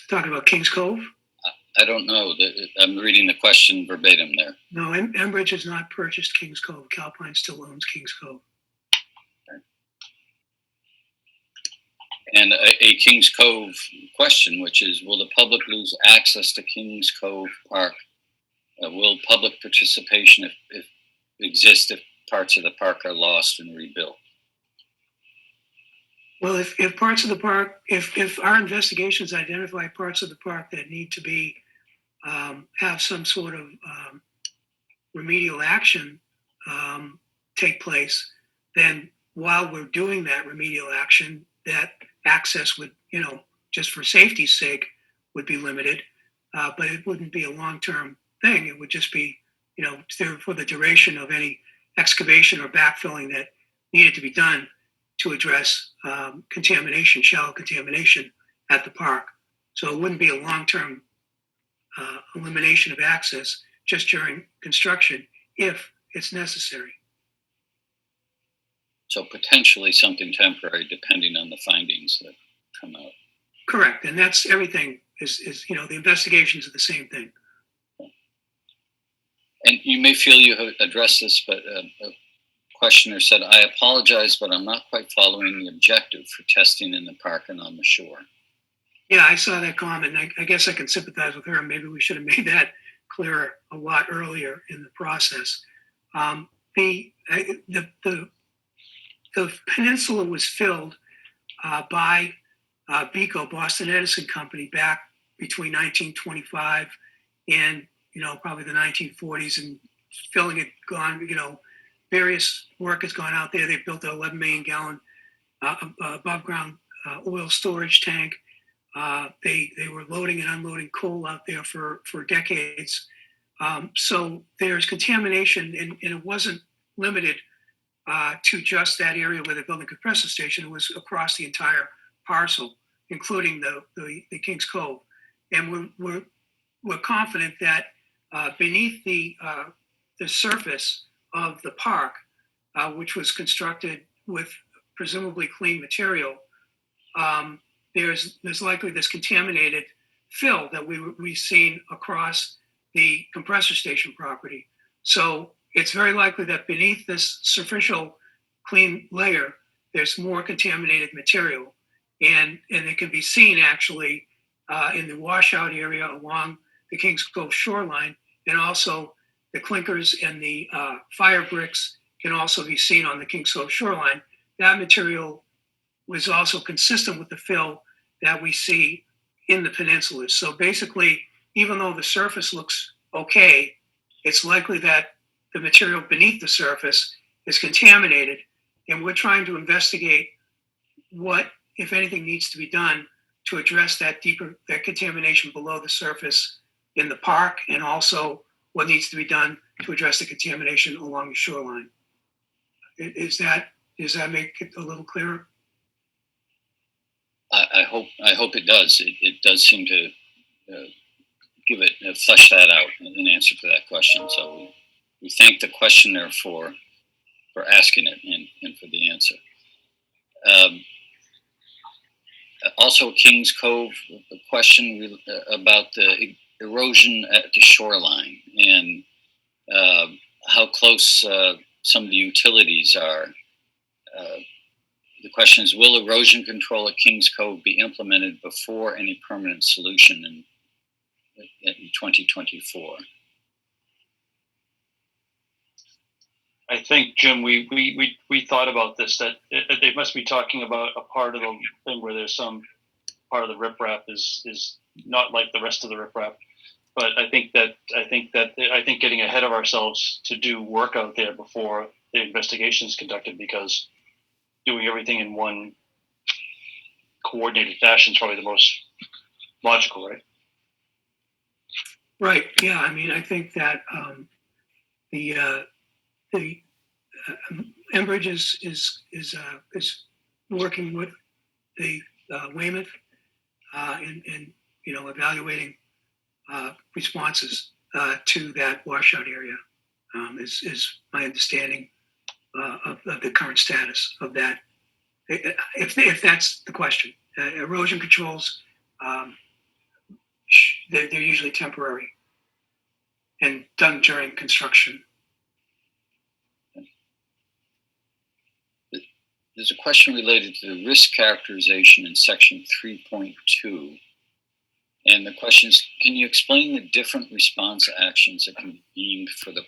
talking about Kings Cove? I don't know. I'm reading the question verbatim there. No, Enbridge has not purchased Kings Cove. Calpine still owns Kings Cove. And a Kings Cove question, which is, will the public lose access to Kings Cove Park? Will public participation exist if parts of the park are lost and rebuilt? Well, if parts of the park, if our investigations identify parts of the park that need to be have some sort of remedial action take place, then while we're doing that remedial action, that access would, just for safety's sake, would be limited, but it wouldn't be a long-term thing. It would just be, for the duration of any excavation or backfilling that needed to be done to address contamination, shallow contamination at the park. So it wouldn't be a long-term elimination of access just during construction if it's necessary. So potentially something temporary depending on the findings that come out. Correct. And that's everything is the investigations are the same thing. And you may feel you have addressed this, but a questioner said, I apologize, but I'm not quite following the objective for testing in the park and on the shore. Yeah, I saw that comment. I guess I can sympathize with her. Maybe we should have made that clearer a lot earlier in the process. The peninsula was filled by BECO, Boston Edison Company, back between 1925 and probably the 1940s, and filling it various work has gone out there. They built an 11 million gallon above ground oil storage tank. They were loading and unloading coal out there for decades. So there's contamination, and it wasn't limited to just that area where they're building a compressor station. It was across the entire parcel, including the Kings Cove. And we're confident that beneath the surface of the park, which was constructed with presumably clean material, there's likely this contaminated fill that we've seen across the compressor station property. So it's very likely that beneath this superficial clean layer, there's more contaminated material. And it can be seen actually in the washout area along the Kings Cove shoreline, and also the clinkers and the fire bricks can also be seen on the Kings Cove shoreline. That material was also consistent with the fill that we see in the peninsulas. So basically, even though the surface looks okay, it's likely that the material beneath the surface is contaminated, and we're trying to investigate what, if anything, needs to be done to address that contamination below the surface in the park, and also what needs to be done to address the contamination along the shoreline. Does that make it a little clearer? I hope it does. It does seem to flesh that out, an answer to that question. So we thank the questioner for asking it and for the answer. Also, Kings Cove, a question about the erosion at the shoreline and how close some of the utilities are. The question is, will erosion control at Kings Cove be implemented before any permanent solution in 2024? I think, Jim, we thought about this, that they must be talking about a part of the thing where there's some part of the riprap is not like the rest of the riprap. But I think getting ahead of ourselves to do work out there before the investigation is conducted, because doing everything in one coordinated fashion is probably the most logical, right? Right. Yeah. I mean, I think that the Enbridge is working with the Weymouth and evaluating responses to that washout area is my understanding of the current status of that. If that's the question, erosion controls they're usually temporary and done during construction. There's a question related to the risk characterization in section 3.2. And the question is, can you explain the different response actions that can be deemed for the